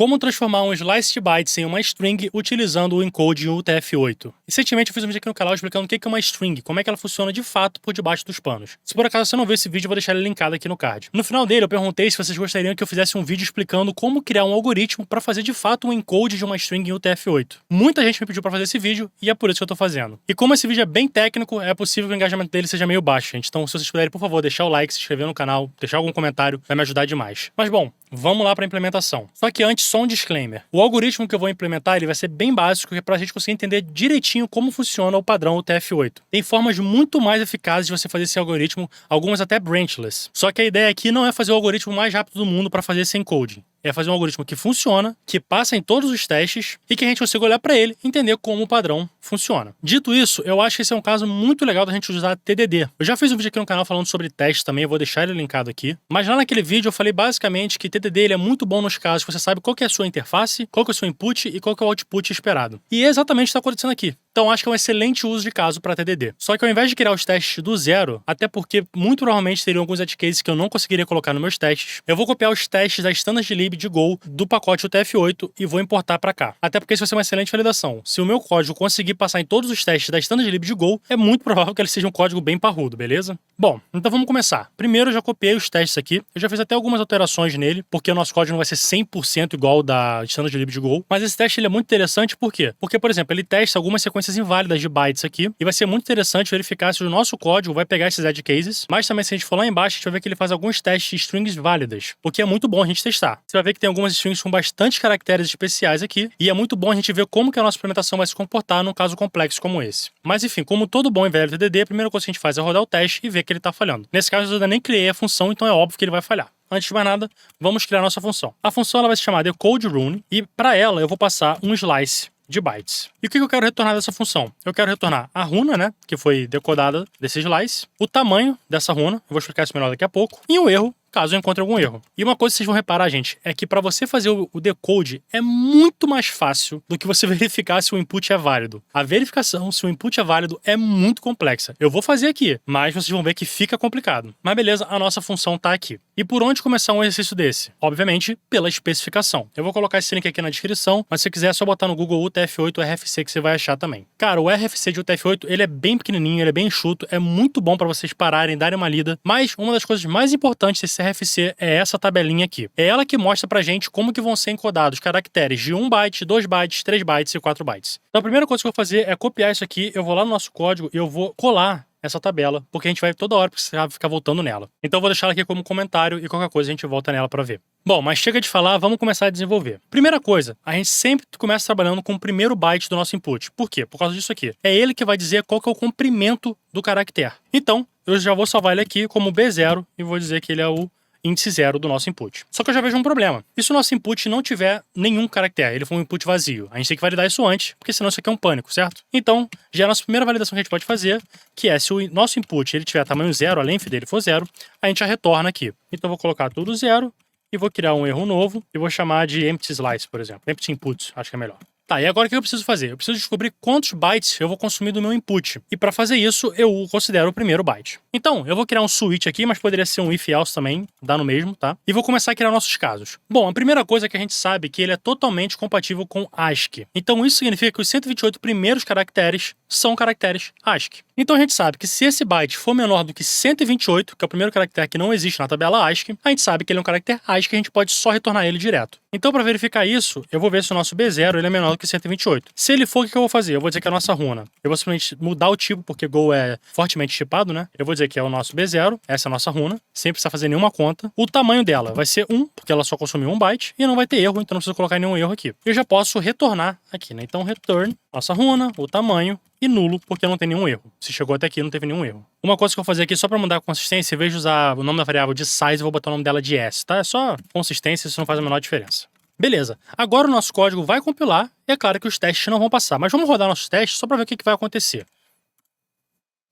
Como transformar um slice de bytes em uma string utilizando o encode UTF-8. Recentemente eu fiz um vídeo aqui no canal explicando o que é uma string, como é que ela funciona de fato por debaixo dos panos. Se por acaso você não viu esse vídeo, eu vou deixar ele linkado aqui no card. No final dele eu perguntei se vocês gostariam que eu fizesse um vídeo explicando como criar um algoritmo para fazer de fato um encode de uma string em UTF-8. Muita gente me pediu para fazer esse vídeo e é por isso que eu tô fazendo. E como esse vídeo é bem técnico, é possível que o engajamento dele seja meio baixo, gente. Então se vocês puderem, por favor, deixar o like, se inscrever no canal, deixar algum comentário, vai me ajudar demais. Mas bom, vamos lá para a implementação. Só que antes, só um disclaimer. O algoritmo que eu vou implementar ele vai ser bem básico, para a gente conseguir entender direitinho como funciona o padrão UTF-8. Tem formas muito mais eficazes de você fazer esse algoritmo, algumas até branchless. Só que a ideia aqui não é fazer o algoritmo mais rápido do mundo para fazer esse encoding. É fazer um algoritmo que funciona, que passa em todos os testes e que a gente consiga olhar para ele e entender como o padrão funciona. Dito isso, eu acho que esse é um caso muito legal da gente usar TDD. Eu já fiz um vídeo aqui no canal falando sobre testes também, eu vou deixar ele linkado aqui. Mas lá naquele vídeo eu falei basicamente que TDD ele é muito bom nos casos que você sabe qual que é a sua interface, qual que é o seu input e qual que é o output esperado. E é exatamente o que está acontecendo aqui. Então acho que é um excelente uso de caso para TDD. Só que ao invés de criar os testes do zero, até porque muito provavelmente teriam alguns edge cases que eu não conseguiria colocar nos meus testes, eu vou copiar os testes da standard.lib de Go do pacote UTF-8 e vou importar para cá. Até porque isso vai ser uma excelente validação. Se o meu código conseguir passar em todos os testes da standard.lib de Go, é muito provável que ele seja um código bem parrudo, beleza? Bom, então vamos começar. Primeiro eu já copiei os testes aqui, eu já fiz até algumas alterações nele, porque o nosso código não vai ser 100% igual ao da standard.lib de Go, mas esse teste ele é muito interessante, por quê? Porque, por exemplo, ele testa algumas sequências inválidas de bytes aqui, e vai ser muito interessante verificar se o nosso código vai pegar esses edge cases, mas também se a gente for lá embaixo, a gente vai ver que ele faz alguns testes de strings válidas, o que é muito bom a gente testar. Você vai ver que tem algumas strings com bastante caracteres especiais aqui, e é muito bom a gente ver como que a nossa implementação vai se comportar num caso complexo como esse. Mas enfim, como todo bom e velho TDD, a primeira coisa que a gente faz é rodar o teste e ver que ele está falhando. Nesse caso eu ainda nem criei a função, então é óbvio que ele vai falhar. Antes de mais nada, vamos criar a nossa função. A função ela vai se chamar decodeRun, e para ela eu vou passar um slice de bytes. E o que eu quero retornar dessa função? Eu quero retornar a runa, né, que foi decodada desse slice, o tamanho dessa runa, eu vou explicar isso melhor daqui a pouco, e o erro, caso eu encontre algum erro. E uma coisa que vocês vão reparar, gente, é que para você fazer o decode é muito mais fácil do que você verificar se o input é válido. A verificação se o input é válido é muito complexa. Eu vou fazer aqui, mas vocês vão ver que fica complicado. Mas beleza, a nossa função tá aqui. E por onde começar um exercício desse? Obviamente, pela especificação. Eu vou colocar esse link aqui na descrição, mas se você quiser é só botar no Google UTF-8 RFC que você vai achar também. Cara, o RFC de UTF-8, ele é bem pequenininho, ele é bem enxuto, é muito bom para vocês pararem, darem uma lida, mas uma das coisas mais importantes desse RFC é essa tabelinha aqui. É ela que mostra pra gente como que vão ser encodados caracteres de 1 byte, 2 bytes, 3 bytes e 4 bytes. Então a primeira coisa que eu vou fazer é copiar isso aqui, eu vou lá no nosso código e eu vou colar essa tabela, porque a gente vai toda hora precisar ficar voltando nela. Então eu vou deixar ela aqui como comentário e qualquer coisa a gente volta nela pra ver. Bom, mas chega de falar, vamos começar a desenvolver. Primeira coisa, a gente sempre começa trabalhando com o primeiro byte do nosso input. Por quê? Por causa disso aqui. É ele que vai dizer qual que é o comprimento do caractere. Então, eu já vou salvar ele aqui como B0 e vou dizer que ele é o índice 0 do nosso input. Só que eu já vejo um problema. E se o nosso input não tiver nenhum caractere, ele for um input vazio? A gente tem que validar isso antes, porque senão isso aqui é um pânico, certo? Então, já é a nossa primeira validação que a gente pode fazer, que é se o nosso input ele tiver tamanho 0, a length dele for 0, a gente já retorna aqui. Então eu vou colocar tudo 0 e vou criar um erro novo e vou chamar de empty slice, por exemplo. Empty input, acho que é melhor. Tá, e agora o que eu preciso fazer? Eu preciso descobrir quantos bytes eu vou consumir do meu input. E para fazer isso, eu considero o primeiro byte. Então, eu vou criar um switch aqui, mas poderia ser um if-else também, dá no mesmo, tá? E vou começar a criar nossos casos. Bom, a primeira coisa é que a gente sabe que ele é totalmente compatível com ASCII. Então isso significa que os 128 primeiros caracteres são caracteres ASCII. Então a gente sabe que se esse byte for menor do que 128, que é o primeiro caractere que não existe na tabela ASCII, a gente sabe que ele é um caractere ASCII e a gente pode só retornar ele direto. Então para verificar isso, eu vou ver se o nosso B0 ele é menor do que 128. Se ele for, o que eu vou fazer? Eu vou dizer que é a nossa runa. Eu vou simplesmente mudar o tipo, porque Go é fortemente tipado, né? Eu vou dizer que é o nosso B0, essa é a nossa runa, sem precisar fazer nenhuma conta. O tamanho dela vai ser 1, porque ela só consumiu 1 byte, e não vai ter erro, então não preciso colocar nenhum erro aqui. Eu já posso retornar aqui, né? Então return, nossa runa, o tamanho, e nulo, porque não tem nenhum erro. Se chegou até aqui, não teve nenhum erro. Uma coisa que eu vou fazer aqui, só para mudar a consistência, em vez de usar o nome da variável de size, eu vou botar o nome dela de s, tá? É só consistência, isso não faz a menor diferença. Beleza, agora o nosso código vai compilar, e é claro que os testes não vão passar, mas vamos rodar nossos testes só para ver o que vai acontecer.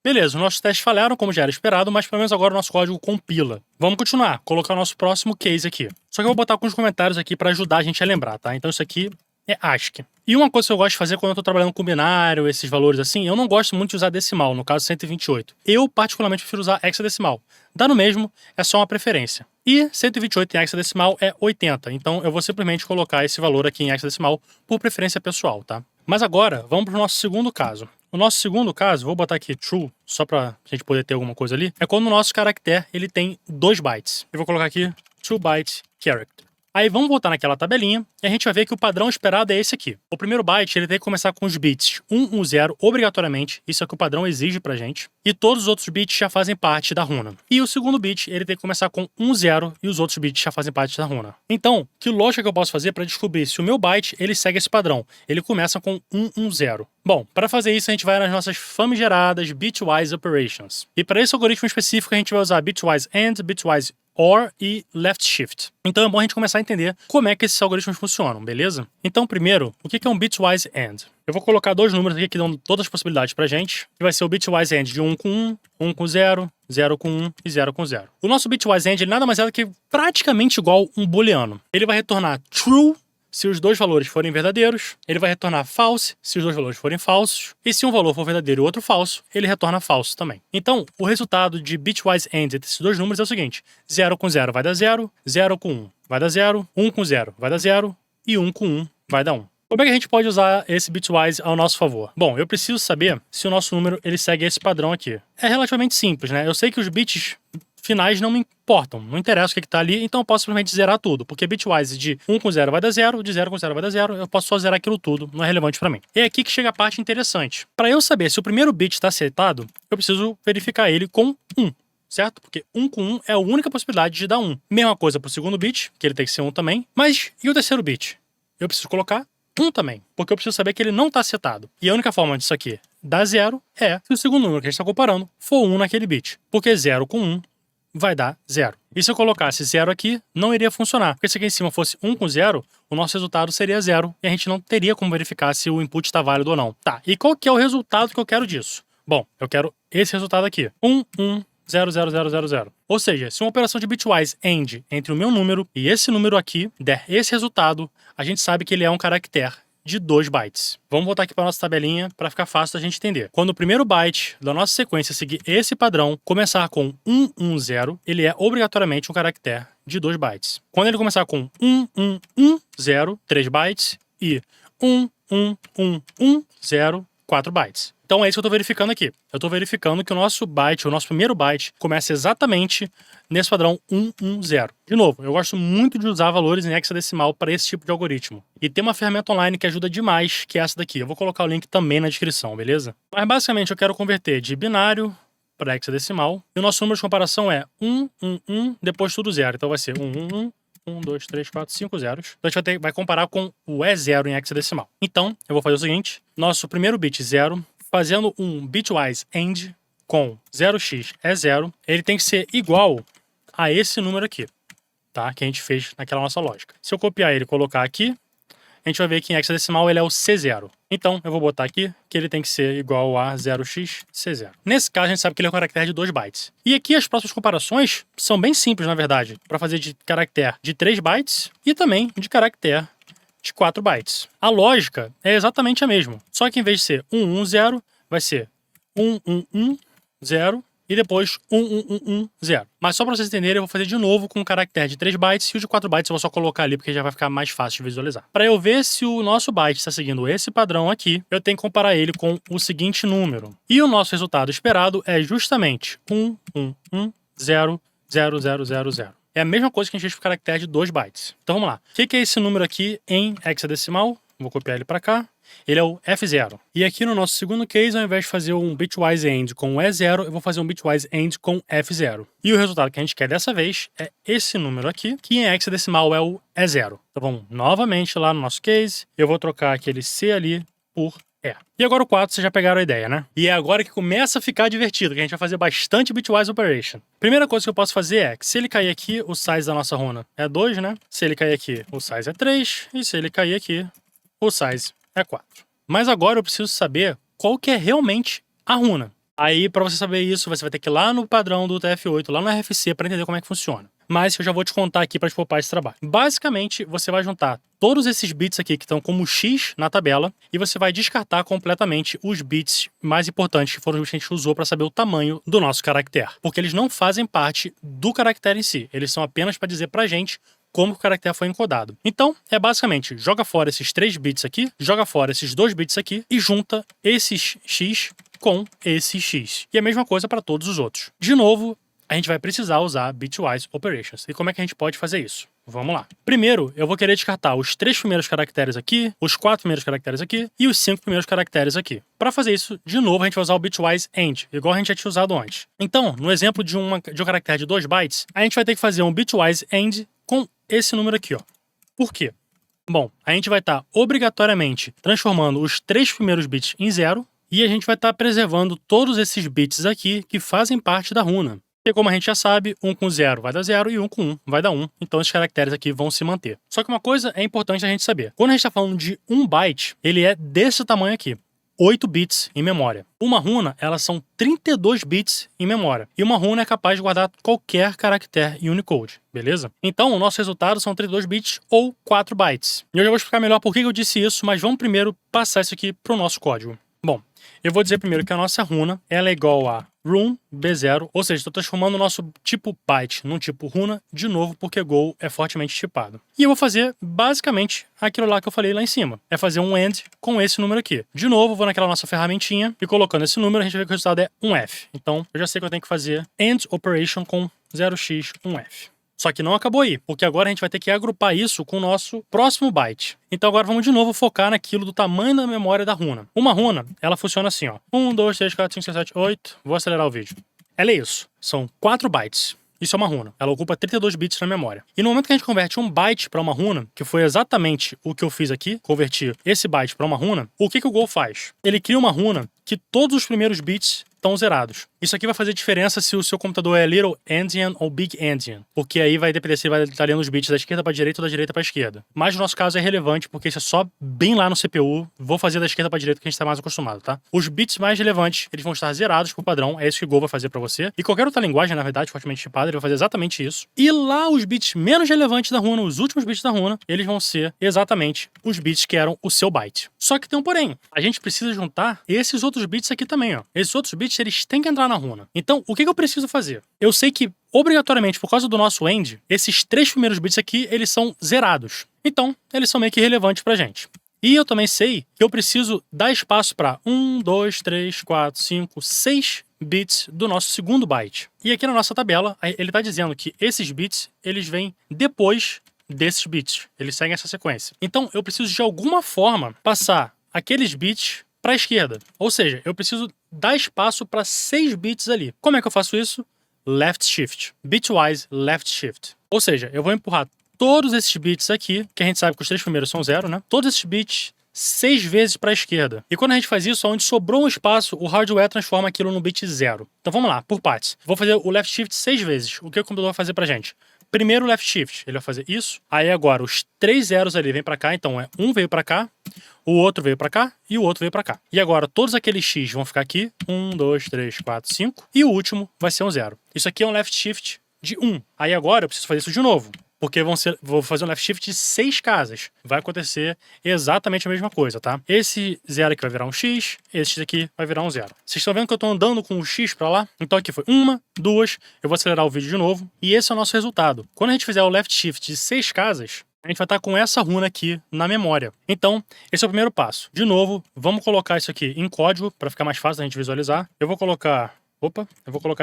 Beleza, os nossos testes falharam, como já era esperado, mas pelo menos agora o nosso código compila. Vamos continuar, colocar o nosso próximo case aqui. Só que eu vou botar alguns comentários aqui para ajudar a gente a lembrar, tá? Então isso aqui é ASCII. E uma coisa que eu gosto de fazer quando eu tô trabalhando com binário, esses valores assim, eu não gosto muito de usar decimal, no caso 128. Eu particularmente prefiro usar hexadecimal. Dá no mesmo, é só uma preferência. E 128 em hexadecimal é 80, então eu vou simplesmente colocar esse valor aqui em hexadecimal por preferência pessoal, tá? Mas agora, vamos para o nosso segundo caso. O nosso segundo caso, vou botar aqui true, só para a gente poder ter alguma coisa ali, é quando o nosso caractere ele tem 2 bytes. Eu vou colocar aqui 2 byte character. Aí vamos voltar naquela tabelinha e a gente vai ver que o padrão esperado é esse aqui. O primeiro byte ele tem que começar com os bits 1, 1, 0 obrigatoriamente, isso é o que o padrão exige pra gente, e todos os outros bits já fazem parte da runa. E o segundo bit ele tem que começar com 1, 0 e os outros bits já fazem parte da runa. Então, que lógica que eu posso fazer para descobrir se o meu byte ele segue esse padrão? Ele começa com 1, 1, 0. Bom, para fazer isso a gente vai nas nossas famigeradas bitwise operations. E para esse algoritmo específico a gente vai usar bitwise AND, bitwise OR e left shift. Então é bom a gente começar a entender como é que esses algoritmos funcionam, beleza? Então primeiro, o que é um bitwise AND? Eu vou colocar dois números aqui que dão todas as possibilidades pra gente, que vai ser o bitwise AND de 1 com 1, 1 com 0, 0 com 1 e 0 com 0. O nosso bitwise AND ele nada mais é do que praticamente igual um booleano. Ele vai retornar true se os dois valores forem verdadeiros, ele vai retornar false se os dois valores forem falsos, e se um valor for verdadeiro e o outro falso, ele retorna falso também. Então, o resultado de bitwise AND entre esses dois números é o seguinte: 0 com 0 vai dar 0, 0 com 1 vai dar 0, 1 com 0 vai dar 0, e 1 com 1 vai dar 1. Como é que a gente pode usar esse bitwise ao nosso favor? Bom, eu preciso saber se o nosso número ele segue esse padrão aqui. É relativamente simples, né? Eu sei que os bits finais não me importam, não interessa o que está ali, então eu posso simplesmente zerar tudo, porque bitwise de 1 com 0 vai dar 0, de 0 com 0 vai dar 0, eu posso só zerar aquilo tudo, não é relevante para mim. É aqui que chega a parte interessante. Para eu saber se o primeiro bit está acertado, eu preciso verificar ele com 1. Certo? Porque 1 com 1 é a única possibilidade de dar 1. Mesma coisa para o segundo bit, que ele tem que ser 1 também, mas e o terceiro bit? Eu preciso colocar 1 também, porque eu preciso saber que ele não está acertado. E a única forma disso aqui dar 0 é se o segundo número que a gente está comparando for 1 naquele bit, porque 0 com 1 vai dar 0. E se eu colocasse 0 aqui, não iria funcionar. Porque se aqui em cima fosse 1 com 0, o nosso resultado seria 0. E a gente não teria como verificar se o input está válido ou não. Tá, e qual que é o resultado que eu quero disso? Bom, eu quero esse resultado aqui. 1, 1, 0, 0, 0, 0, 0. Ou seja, se uma operação de bitwise AND entre o meu número e esse número aqui der esse resultado, a gente sabe que ele é um caractere de 2 bytes. Vamos voltar aqui para nossa tabelinha para ficar fácil da gente entender. Quando o primeiro byte da nossa sequência seguir esse padrão, começar com 1, 1, 0, ele é obrigatoriamente um caractere de 2 bytes. Quando ele começar com 1, 1, 1, 0, 3 bytes, e 1, 1, 1, 1, 0, 4 bytes. Então é isso que eu estou verificando aqui. Eu estou verificando que o nosso byte, o nosso primeiro byte, começa exatamente nesse padrão 1, 1, 0. De novo, eu gosto muito de usar valores em hexadecimal para esse tipo de algoritmo. E tem uma ferramenta online que ajuda demais, que é essa daqui. Eu vou colocar o link também na descrição, beleza? Mas basicamente eu quero converter de binário para hexadecimal. E o nosso número de comparação é 1, 1, 1, depois tudo 0. Então vai ser 1, 1, 1. 1, 2, 3, 4, 5 zeros. Então a gente vai comparar com o E0 em hexadecimal. Então, eu vou fazer o seguinte. Nosso primeiro bit 0, fazendo um bitwise AND com 0x é 0, ele tem que ser igual a esse número aqui, tá? Que a gente fez naquela nossa lógica. Se eu copiar ele e colocar aqui, a gente vai ver que em hexadecimal ele é o C0. Então, eu vou botar aqui que ele tem que ser igual a 0x C0. Nesse caso, a gente sabe que ele é um caractere de 2 bytes. E aqui as próximas comparações são bem simples, na verdade, para fazer de caractere de 3 bytes e também de caractere de 4 bytes. A lógica é exatamente a mesma, só que em vez de ser 1, 1, 0, vai ser 1, 1, 1, 0 e depois 1, 1, 1, 1, 0. Mas só para vocês entenderem, eu vou fazer de novo com um caractere de 3 bytes e o de 4 bytes eu vou só colocar ali porque já vai ficar mais fácil de visualizar. Para eu ver se o nosso byte está seguindo esse padrão aqui, eu tenho que comparar ele com o seguinte número. E o nosso resultado esperado é justamente 1, 1, 1, 0, 0, 0, 0, 0. É a mesma coisa que a gente fez com o caractere de 2 bytes. Então vamos lá. O que é esse número aqui em hexadecimal? Vou copiar ele para cá. Ele é o F0. E aqui no nosso segundo case, ao invés de fazer um bitwise AND com E0, eu vou fazer um bitwise AND com F0. E o resultado que a gente quer dessa vez é esse número aqui, que em hexadecimal é o E0. Então vamos novamente lá no nosso case. Eu vou trocar aquele C ali por E. E agora o 4, vocês já pegaram a ideia, né? E é agora que começa a ficar divertido, que a gente vai fazer bastante bitwise operation. Primeira coisa que eu posso fazer é que se ele cair aqui, o size da nossa runa é 2, né? Se ele cair aqui, o size é 3. E se ele cair aqui, o size é 4. Mas agora eu preciso saber qual que é realmente a runa. Aí, para você saber isso, você vai ter que ir lá no padrão do UTF-8, lá no RFC, para entender como é que funciona. mas eu já vou te contar aqui para te poupar esse trabalho. Basicamente, você vai juntar todos esses bits aqui que estão como X na tabela e você vai descartar completamente os bits mais importantes, que foram os que a gente usou para saber o tamanho do nosso caractere. Porque eles não fazem parte do caractere em si, eles são apenas para dizer pra gente como o caractere foi encodado. Então, é basicamente, joga fora esses 3 bits aqui, joga fora esses 2 bits aqui e junta esses X com esse X. E a mesma coisa para todos os outros. De novo, a gente vai precisar usar bitwise operations. E como é que a gente pode fazer isso? Vamos lá. Primeiro, eu vou querer descartar os 3 primeiros caracteres aqui, os 4 primeiros caracteres aqui e os 5 primeiros caracteres aqui. Para fazer isso, de novo, a gente vai usar o bitwise end, igual a gente já tinha usado antes. Então, no exemplo de um caractere de 2 bytes, a gente vai ter que fazer um bitwise end com esse número aqui, ó. Por quê? Bom, a gente vai estar obrigatoriamente transformando os 3 primeiros bits em 0 e a gente vai estar preservando todos esses bits aqui que fazem parte da runa. E como a gente já sabe, 1 com 0 vai dar 0 e 1 com 1 vai dar 1. Então esses caracteres aqui vão se manter. Só que uma coisa é importante a gente saber. Quando a gente está falando de 1 byte, ele é desse tamanho aqui. 8 bits em memória. Uma runa, elas são 32 bits em memória. E uma runa é capaz de guardar qualquer caractere Unicode, beleza? Então, o nosso resultado são 32 bits ou 4 bytes. E eu já vou explicar melhor por que eu disse isso, mas vamos primeiro passar isso aqui para o nosso código. Bom, eu vou dizer primeiro que a nossa runa ela é igual a run B0, ou seja, estou transformando o nosso tipo byte num tipo runa de novo porque Go é fortemente tipado. E eu vou fazer basicamente aquilo lá que eu falei lá em cima. É fazer um AND com esse número aqui. De novo, vou naquela nossa ferramentinha e colocando esse número, a gente vai ver que o resultado é 1F. Então, eu já sei que eu tenho que fazer AND operation com 0x1F. Só que não acabou aí, porque agora a gente vai ter que agrupar isso com o nosso próximo byte. Então agora vamos de novo focar naquilo do tamanho da memória da runa. Uma runa, ela funciona assim, ó. 1, 2, 3, 4, 5, 6, 7, 8. Vou acelerar o vídeo. Ela é isso. São 4 bytes. Isso é uma runa. Ela ocupa 32 bits na memória. E no momento que a gente converte um byte para uma runa, que foi exatamente o que eu fiz aqui, convertir esse byte para uma runa, o que o Go faz? Ele cria uma runa que todos os primeiros bits estão zerados. Isso aqui vai fazer diferença se o seu computador é Little Endian ou Big Endian, porque aí vai depender se ele vai estar lendo os bits da esquerda para a direita ou da direita para a esquerda. Mas no nosso caso é relevante, porque isso é só bem lá no CPU. Vou fazer da esquerda para a direita que a gente está mais acostumado, tá? Os bits mais relevantes, eles vão estar zerados por padrão, é isso que o Go vai fazer para você. E qualquer outra linguagem, na verdade, fortemente chipada, ele vai fazer exatamente isso. E lá os bits menos relevantes da runa, os últimos bits da runa, eles vão ser exatamente os bits que eram o seu byte. Só que tem um porém. A gente precisa juntar esses outros bits aqui também, ó. Esses outros bits, eles têm que entrar na runa. Então, o que eu preciso fazer? Eu sei que, obrigatoriamente, por causa do nosso end, esses 3 primeiros bits aqui, eles são zerados. Então, eles são meio que irrelevantes pra gente. E eu também sei que eu preciso dar espaço para 1, 2, 3, 4, 5, 6 bits do nosso segundo byte. E aqui na nossa tabela, ele está dizendo que esses bits, eles vêm depois desses bits. Eles seguem essa sequência. Então, eu preciso, de alguma forma, passar aqueles bits para a esquerda. Ou seja, eu preciso dar espaço para 6 bits ali. Como é que eu faço isso? Left shift. Bitwise left shift. Ou seja, eu vou empurrar todos esses bits aqui, que a gente sabe que os 3 primeiros são 0, né? Todos esses bits 6 vezes para a esquerda. E quando a gente faz isso, onde sobrou um espaço, o hardware transforma aquilo no bit 0. Então vamos lá, por partes. Vou fazer o left shift 6 vezes. O que o computador vai fazer pra gente? Primeiro left shift, ele vai fazer isso. Aí agora os 3 zeros ali vêm para cá, então um veio para cá, o outro veio para cá e o outro veio para cá. E agora todos aqueles X vão ficar aqui, 1, 2, 3, 4, 5, e o último vai ser um 0. Isso aqui é um left shift de 1. Aí agora eu preciso fazer isso de novo, porque vou fazer um left shift de 6 casas. Vai acontecer exatamente a mesma coisa, tá? Esse 0 aqui vai virar um X, esse X aqui vai virar um 0. Vocês estão vendo que eu estou andando com o X para lá? Então aqui foi 1, 2, eu vou acelerar o vídeo de novo, e esse é o nosso resultado. Quando a gente fizer o left shift de 6 casas, a gente vai estar com essa runa aqui na memória. Então, esse é o primeiro passo. De novo, vamos colocar isso aqui em código, para ficar mais fácil da gente visualizar. Eu vou colocar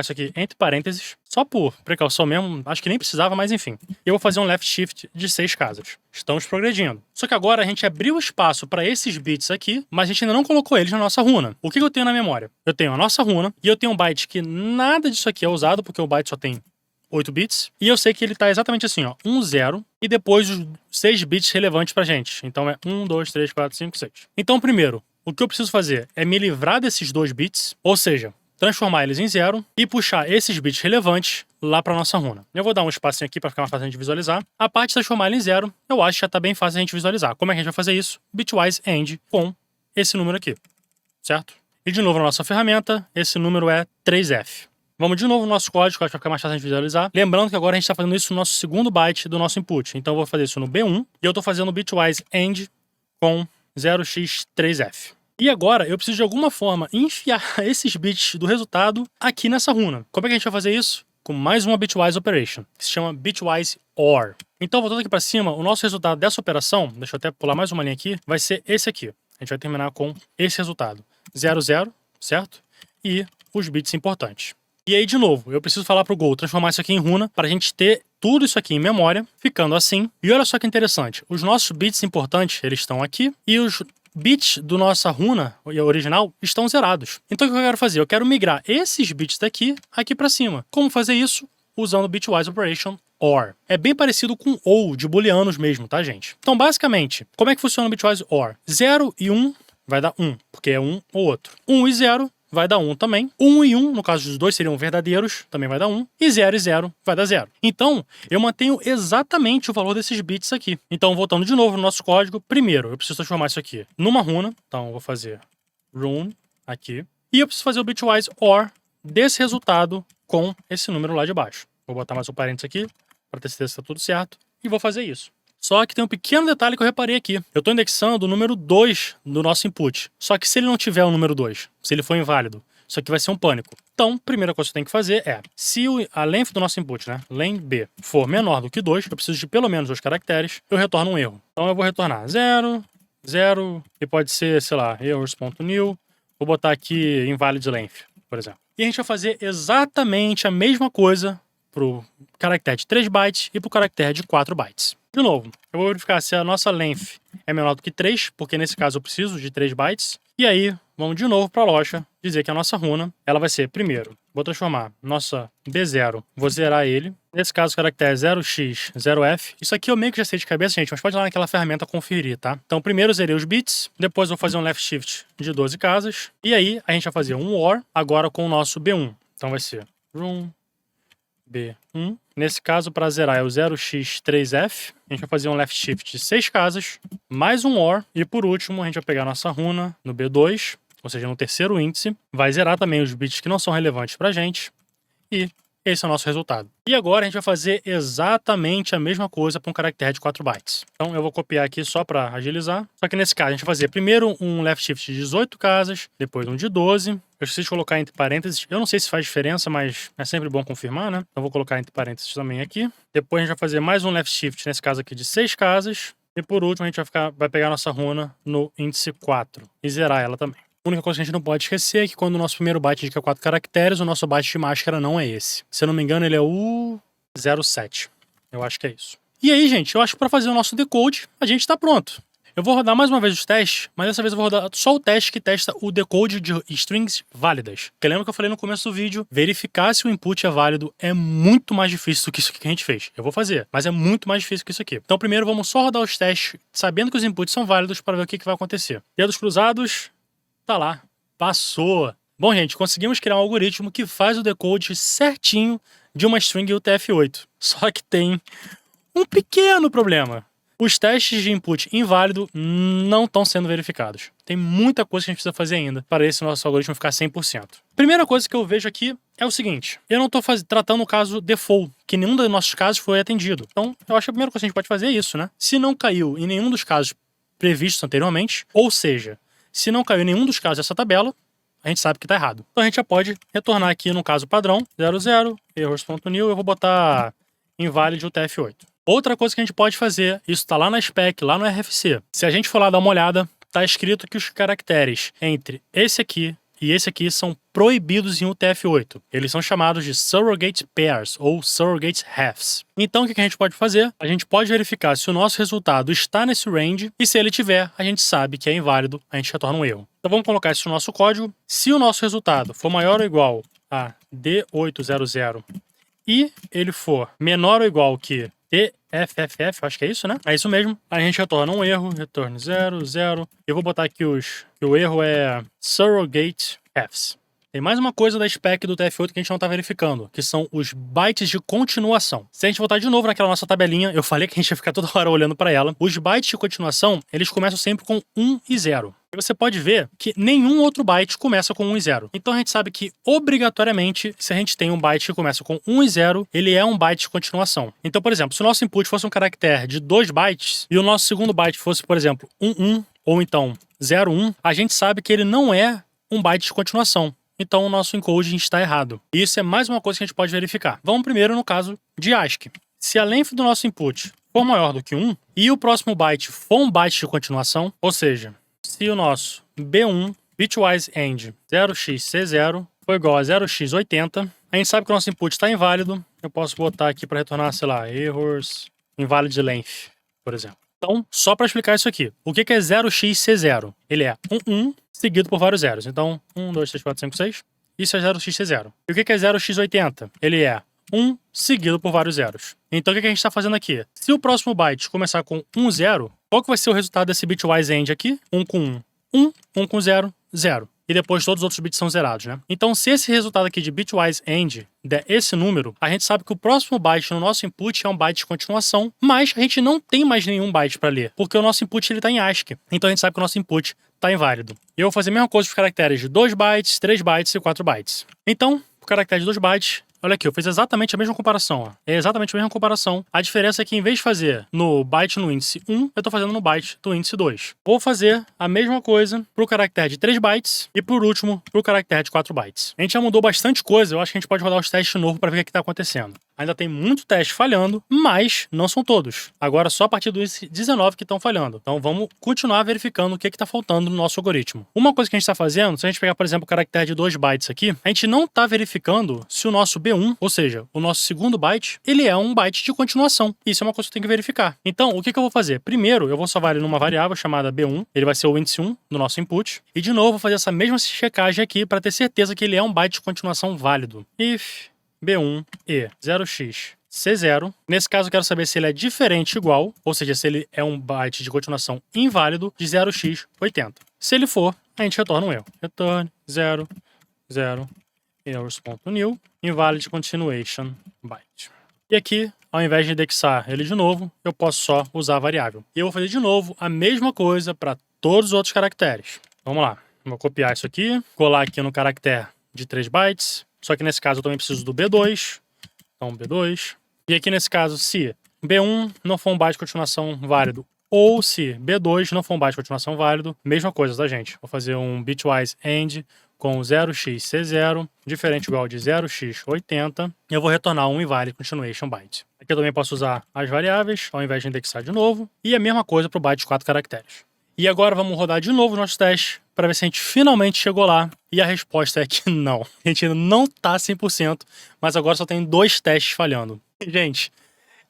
isso aqui entre parênteses, só por precaução mesmo, acho que nem precisava, mas enfim. Eu vou fazer um left shift de 6 casas. Estamos progredindo. Só que agora a gente abriu espaço para esses bits aqui, mas a gente ainda não colocou eles na nossa runa. O que eu tenho na memória? Eu tenho a nossa runa, e eu tenho um byte que nada disso aqui é usado, porque o byte só tem 8 bits, e eu sei que ele tá exatamente assim, ó, 1, 0, e depois os 6 bits relevantes pra gente. Então é 1, 2, 3, 4, 5, 6. Então, primeiro, o que eu preciso fazer é me livrar desses 2 bits, ou seja, transformar eles em 0 e puxar esses bits relevantes lá para nossa runa. Eu vou dar um espacinho aqui para ficar mais fácil a gente visualizar. A parte de transformar ele em 0, eu acho que já tá bem fácil a gente visualizar. Como é que a gente vai fazer isso? Bitwise end com esse número aqui, certo? E de novo na nossa ferramenta, esse número é 3F. Vamos de novo no nosso código, que eu acho que vai ficar mais fácil de visualizar. Lembrando que agora a gente está fazendo isso no nosso segundo byte do nosso input. Então eu vou fazer isso no B1 e eu estou fazendo bitwise AND com 0x3f. E agora eu preciso de alguma forma enfiar esses bits do resultado aqui nessa runa. Como é que a gente vai fazer isso? Com mais uma bitwise operation, que se chama bitwise OR. Então, voltando aqui para cima, o nosso resultado dessa operação, deixa eu até pular mais uma linha aqui, vai ser esse aqui. A gente vai terminar com esse resultado. 0, 0, certo? E os bits importantes. E aí, de novo, eu preciso falar para o Go transformar isso aqui em runa para a gente ter tudo isso aqui em memória, ficando assim. E olha só que interessante, os nossos bits importantes, eles estão aqui, e os bits do nossa runa original estão zerados. Então o que eu quero fazer? Eu quero migrar esses bits daqui aqui para cima. Como fazer isso? Usando bitwise operation OR. É bem parecido com OR de booleanos mesmo, tá, gente? Então, basicamente, como é que funciona o bitwise OR? 0 e 1 vai dar 1, porque é um ou outro. 1 e 0 vai dar 1 também. 1 e 1, no caso dos dois seriam verdadeiros, também vai dar 1. E 0 e 0 vai dar 0. Então, eu mantenho exatamente o valor desses bits aqui. Então, voltando de novo no nosso código, primeiro, eu preciso transformar isso aqui numa runa. Então, eu vou fazer rune aqui. E eu preciso fazer o bitwise OR desse resultado com esse número lá de baixo. Vou botar mais um parênteses aqui, para ter certeza que está tudo certo. E vou fazer isso. Só que tem um pequeno detalhe que eu reparei aqui. Eu estou indexando o número 2 do nosso input. Só que se ele não tiver o número 2, se ele for inválido, isso aqui vai ser um pânico. Então, a primeira coisa que eu tenho que fazer é, se a length do nosso input, né, len b, for menor do que 2, eu preciso de pelo menos 2 caracteres, eu retorno um erro. Então eu vou retornar 0, 0, e pode ser, sei lá, errors.new. Vou botar aqui invalid length, por exemplo. E a gente vai fazer exatamente a mesma coisa pro caractere de 3 bytes e pro caractere de 4 bytes. De novo, eu vou verificar se a nossa length é menor do que 3, porque nesse caso eu preciso de 3 bytes. E aí, vamos de novo para a loja dizer que a nossa runa, ela vai ser, primeiro, vou transformar nossa B0, vou zerar ele. Nesse caso, o caractere 0x, 0f. Isso aqui eu meio que já sei de cabeça, gente, mas pode ir lá naquela ferramenta conferir, tá? Então, primeiro eu zerei os bits, depois eu vou fazer um left shift de 12 casas. E aí, a gente vai fazer um OR, agora com o nosso B1. Então vai ser run B1. Nesse caso, para zerar é o 0x3f. A gente vai fazer um left shift de 6 casas, mais um OR. E por último, a gente vai pegar a nossa runa no B2, ou seja, no terceiro índice. Vai zerar também os bits que não são relevantes para a gente. E esse é o nosso resultado. E agora a gente vai fazer exatamente a mesma coisa para um caractere de 4 bytes. Então eu vou copiar aqui só para agilizar. Só que nesse caso a gente vai fazer primeiro um left shift de 18 casas, depois um de 12. Eu preciso colocar entre parênteses. Eu não sei se faz diferença, mas é sempre bom confirmar, né? Então vou colocar entre parênteses também aqui. Depois a gente vai fazer mais um left shift, nesse caso aqui de 6 casas. E por último a gente vai pegar a nossa runa no índice 4 e zerar ela também. A única coisa que a gente não pode esquecer é que quando o nosso primeiro byte indica 4 caracteres, o nosso byte de máscara não é esse. Se eu não me engano, ele é o 07. Eu acho que é isso. E aí, gente, eu acho que para fazer o nosso decode, a gente está pronto. Eu vou rodar mais uma vez os testes, mas dessa vez eu vou rodar só o teste que testa o decode de strings válidas. Porque lembra que eu falei no começo do vídeo, verificar se o input é válido é muito mais difícil do que isso que a gente fez. Eu vou fazer, mas é muito mais difícil que isso aqui. Então primeiro vamos só rodar os testes, sabendo que os inputs são válidos para ver o que vai acontecer. Dedos cruzados, tá lá, passou. Bom, gente, conseguimos criar um algoritmo que faz o decode certinho de uma string UTF-8. Só que tem um pequeno problema. Os testes de input inválido não estão sendo verificados. Tem muita coisa que a gente precisa fazer ainda para esse nosso algoritmo ficar 100%. Primeira coisa que eu vejo aqui é o seguinte. Eu não estou tratando o caso default, que nenhum dos nossos casos foi atendido. Então, eu acho que a primeira coisa que a gente pode fazer é isso, né? Se não caiu em nenhum dos casos previstos anteriormente, ou seja, se não caiu em nenhum dos casos dessa tabela, a gente sabe que está errado. Então a gente já pode retornar aqui no caso padrão, 00, errors.new, eu vou botar invalid UTF-8. Outra coisa que a gente pode fazer, isso está lá na spec, lá no RFC. Se a gente for lá dar uma olhada, está escrito que os caracteres entre esse aqui e esse aqui são proibidos em UTF-8. Eles são chamados de surrogate pairs ou surrogate halves. Então o que a gente pode fazer? A gente pode verificar se o nosso resultado está nesse range e se ele tiver, a gente sabe que é inválido, a gente retorna um erro. Então vamos colocar isso no nosso código. Se o nosso resultado for maior ou igual a D800 e ele for menor ou igual que TFFF, acho que é isso, né? É isso mesmo. Aí a gente retorna um erro, retorno 0, 0. Eu vou botar aqui que o erro é surrogate halves. Tem mais uma coisa da spec do TF8 que a gente não tá verificando, que são os bytes de continuação. Se a gente voltar de novo naquela nossa tabelinha, eu falei que a gente ia ficar toda hora olhando para ela, os bytes de continuação, eles começam sempre com 1 e 0. E você pode ver que nenhum outro byte começa com 1 e 0. Então a gente sabe que, obrigatoriamente, se a gente tem um byte que começa com 1 e 0, ele é um byte de continuação. Então, por exemplo, se o nosso input fosse um caractere de 2 bytes e o nosso segundo byte fosse, por exemplo, 1, ou então 0, 1, a gente sabe que ele não é um byte de continuação. Então o nosso encoding está errado. E isso é mais uma coisa que a gente pode verificar. Vamos primeiro no caso de ASCII. Se a length do nosso input for maior do que 1 e o próximo byte for um byte de continuação, ou seja, se o nosso B1 bitwise end 0xC0 for igual a 0x80, a gente sabe que o nosso input está inválido. Eu posso botar aqui para retornar, sei lá, errors invalid length, por exemplo. Então, só para explicar isso aqui, o que é 0xC0? Ele é um 1 seguido por vários zeros. Então, 1, 2, 3, 4, 5, 6. Isso é 0xC0. E o que é 0x80? Ele é 1 seguido por vários zeros. Então, o que a gente está fazendo aqui? Se o próximo byte começar com 1, 0, qual que vai ser o resultado desse bitwise end aqui? 1 com 1, 1, 1 com 0, 0. E depois todos os outros bits são zerados, né? Então, se esse resultado aqui de bitwise end der esse número, a gente sabe que o próximo byte no nosso input é um byte de continuação, mas a gente não tem mais nenhum byte para ler, porque o nosso input está em ASCII. Então, a gente sabe que o nosso input está inválido. E eu vou fazer a mesma coisa para os caracteres de 2 bytes, 3 bytes e 4 bytes. Então, o caractere de 2 bytes... Olha aqui, eu fiz exatamente a mesma comparação. Ó. É exatamente a mesma comparação. A diferença é que, em vez de fazer no byte no índice 1, eu estou fazendo no byte do índice 2. Vou fazer a mesma coisa para o caractere de 3 bytes e, por último, para o caractere de 4 bytes. A gente já mudou bastante coisa. Eu acho que a gente pode rodar os testes de novo para ver o que está acontecendo. Ainda tem muito teste falhando, mas não são todos. Agora, só a partir do índice 19 que estão falhando. Então, vamos continuar verificando o que está faltando no nosso algoritmo. Uma coisa que a gente está fazendo, se a gente pegar, por exemplo, o caractere de 2 bytes aqui, a gente não está verificando se o nosso B1, ou seja, o nosso segundo byte, ele é um byte de continuação. Isso é uma coisa que eu tenho que verificar. Então, o que eu vou fazer? Primeiro, eu vou salvar ele numa variável chamada B1. Ele vai ser o índice 1 do nosso input. E, de novo, vou fazer essa mesma checagem aqui para ter certeza que ele é um byte de continuação válido. If B1 e 0xC0. Nesse caso, eu quero saber se ele é diferente igual, ou seja, se ele é um byte de continuação inválido de 0x80. Se ele for, a gente retorna um erro. Return 0, 0, errors.new, invalid continuation byte. E aqui, ao invés de indexar ele de novo, eu posso só usar a variável. E eu vou fazer de novo a mesma coisa para todos os outros caracteres. Vamos lá. Vou copiar isso aqui, colar aqui no caractere de 3 bytes. Só que nesse caso eu também preciso do B2. Então, B2. E aqui nesse caso, se B1 não for um byte de continuação válido, ou se B2 não for um byte de continuação válido, mesma coisa, tá, gente? Vou fazer um bitwise end com 0xC0, diferente ou igual de 0x80, e eu vou retornar um invalid continuation byte. Aqui eu também posso usar as variáveis, ao invés de indexar de novo, e a mesma coisa para o byte de 4 caracteres. E agora vamos rodar de novo os nossos testes para ver se a gente finalmente chegou lá. E a resposta é que não. A gente ainda não tá 100%, mas agora só tem 2 testes falhando. Gente,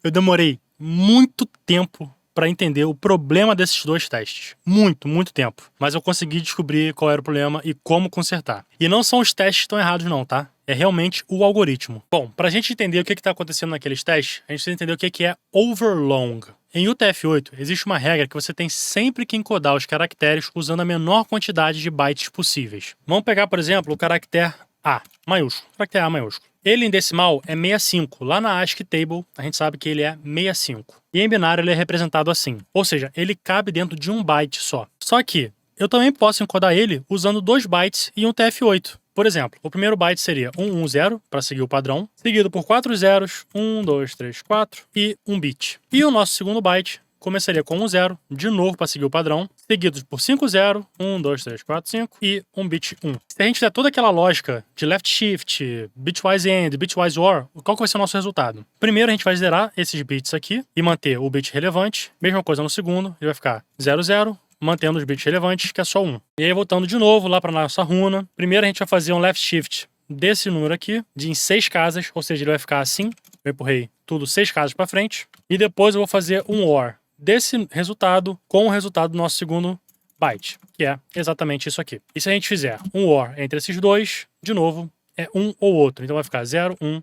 eu demorei muito tempo para entender o problema desses 2 testes. Muito tempo. Mas eu consegui descobrir qual era o problema e como consertar. E não são os testes que estão errados não, tá? É realmente o algoritmo. Bom, para a gente entender o que está acontecendo naqueles testes, a gente precisa entender o que é overlong. Em UTF-8, existe uma regra que você tem sempre que encodar os caracteres usando a menor quantidade de bytes possíveis. Vamos pegar, por exemplo, o caractere A, maiúsculo. Caractere A maiúsculo. Ele em decimal é 65. Lá na ASCII table, a gente sabe que ele é 65. E em binário ele é representado assim. Ou seja, ele cabe dentro de um byte só. Só que eu também posso encodar ele usando 2 bytes e um TF-8. Por exemplo, o primeiro byte seria 110 para seguir o padrão, seguido por 4 zeros, 1, 2, 3, 4 e 1 bit. E o nosso segundo byte começaria com 1 zero, de novo para seguir o padrão, seguido por 5 zero, 1, 2, 3, 4, 5 e 1 bit 1. Se a gente fizer toda aquela lógica de left shift, bitwise end, bitwise or, qual que vai ser o nosso resultado? Primeiro a gente vai zerar esses bits aqui e manter o bit relevante. Mesma coisa no segundo, ele vai ficar 0, 0, mantendo os bits relevantes, que é só 1. E aí, voltando de novo lá para nossa runa, primeiro a gente vai fazer um left shift desse número aqui, em 6 casas, ou seja, ele vai ficar assim. Eu empurrei tudo 6 casas para frente. E depois eu vou fazer um OR desse resultado com o resultado do nosso segundo byte, que é exatamente isso aqui. E se a gente fizer um OR entre esses dois, de novo, é um ou outro. Então vai ficar 0, 1,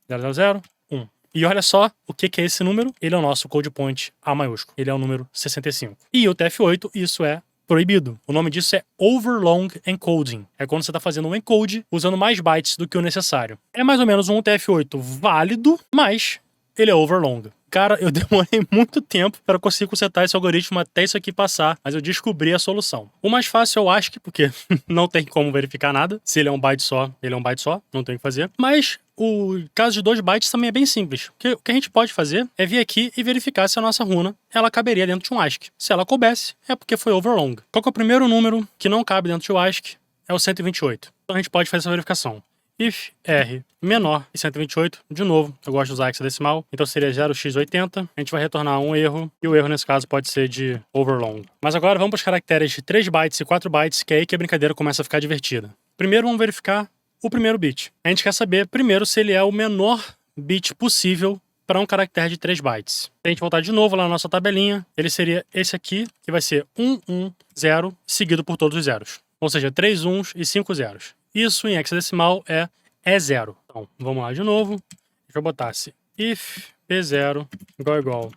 0, 0, 0, 1. E olha só o que é esse número. Ele é o nosso code point A maiúsculo. Ele é o número 65. E o TF8, isso é proibido. O nome disso é overlong encoding. É quando você está fazendo um encode usando mais bytes do que o necessário. É mais ou menos um UTF-8 válido, mas ele é overlong. Cara, eu demorei muito tempo para conseguir consertar esse algoritmo até isso aqui passar, mas eu descobri a solução. O mais fácil é o ASCII, porque não tem como verificar nada. Se ele é um byte só, ele é um byte só, não tem o que fazer. Mas o caso de 2 bytes também é bem simples. O que a gente pode fazer é vir aqui e verificar se a nossa runa ela caberia dentro de um ASCII. Se ela coubesse, é porque foi overlong. Qual que é o primeiro número que não cabe dentro de um ASCII? É o 128. Então a gente pode fazer essa verificação. If R menor que 128, de novo, eu gosto de usar hexadecimal, então seria 0x80, a gente vai retornar um erro, e o erro nesse caso pode ser de overlong. Mas agora vamos para os caracteres de 3 bytes e 4 bytes, que é aí que a brincadeira começa a ficar divertida. Primeiro vamos verificar o primeiro bit. A gente quer saber primeiro se ele é o menor bit possível para um caractere de 3 bytes. Se a gente voltar de novo lá na nossa tabelinha, ele seria esse aqui, que vai ser 110, seguido por todos os zeros. Ou seja, 3 uns e 5 zeros. Isso em hexadecimal é E0. Então, vamos lá de novo. Deixa eu botar se if P0 igual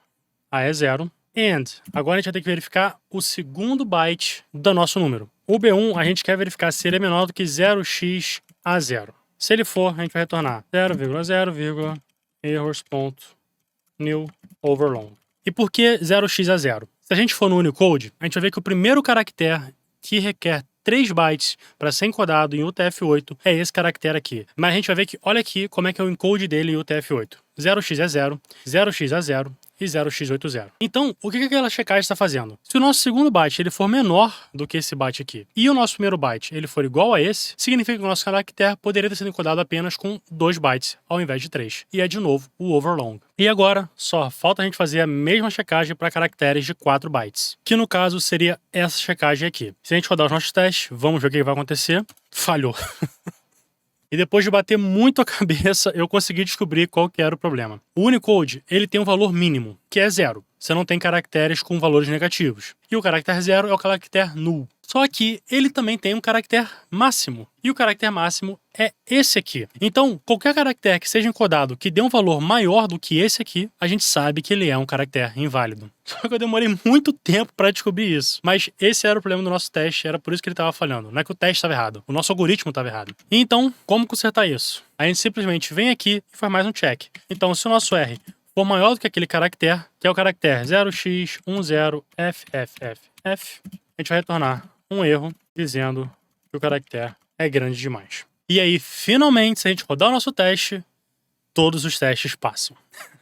a E0. And, agora a gente vai ter que verificar o segundo byte do nosso número. O B1 a gente quer verificar se ele é menor do que 0x-A0. Se ele for, a gente vai retornar 0,0, errors.new overlong. E por que 0x-A0? Se a gente for no Unicode, a gente vai ver que o primeiro caractere que requer 3 bytes para ser encodado em UTF-8 é esse caractere aqui. Mas a gente vai ver que, olha aqui como é que é o encode dele em UTF-8. 0x é 0, 0x é 0 e 0x80. Então, o que aquela checagem está fazendo? Se o nosso segundo byte ele for menor do que esse byte aqui e o nosso primeiro byte ele for igual a esse, significa que o nosso caractere poderia ter sido encodado apenas com 2 bytes ao invés de 3. E é de novo o overlong. E agora, só falta a gente fazer a mesma checagem para caracteres de 4 bytes, que no caso seria essa checagem aqui. Se a gente rodar os nossos testes, vamos ver o que vai acontecer. Falhou. E depois de bater muito a cabeça, eu consegui descobrir qual que era o problema. O Unicode, ele tem um valor mínimo, que é 0. Você não tem caracteres com valores negativos. E o caractere 0 é o caractere null. Só que ele também tem um caractere máximo. E o caractere máximo é esse aqui. Então, qualquer caractere que seja encodado que dê um valor maior do que esse aqui, a gente sabe que ele é um caractere inválido. Só que eu demorei muito tempo para descobrir isso. Mas esse era o problema do nosso teste, era por isso que ele estava falhando. Não é que o teste estava errado, o nosso algoritmo estava errado. E então, como consertar isso? A gente simplesmente vem aqui e faz mais um check. Então, se o nosso R for maior do que aquele caractere, que é o caractere 0x10ffff, a gente vai retornar um erro dizendo que o caractere é grande demais. E aí, finalmente, se a gente rodar o nosso teste, todos os testes passam.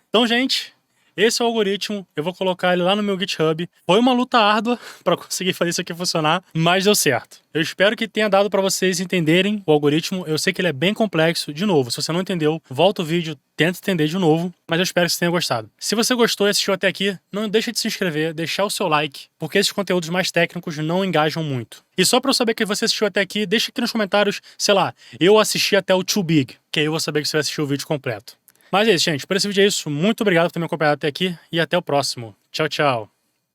Então, gente, esse é o algoritmo. Eu vou colocar ele lá no meu GitHub. Foi uma luta árdua para conseguir fazer isso aqui funcionar, mas deu certo. Eu espero que tenha dado para vocês entenderem o algoritmo. Eu sei que ele é bem complexo. De novo, se você não entendeu, volta o vídeo, tenta entender de novo. Mas eu espero que você tenha gostado. Se você gostou e assistiu até aqui, não deixa de se inscrever, deixar o seu like, porque esses conteúdos mais técnicos não engajam muito. E só para eu saber que você assistiu até aqui, deixa aqui nos comentários, sei lá, eu assisti até o Too Big, que aí eu vou saber que você vai assistir o vídeo completo. Mas é isso, gente. Por esse vídeo é isso. Muito obrigado por ter me acompanhado até aqui e até o próximo. Tchau, tchau.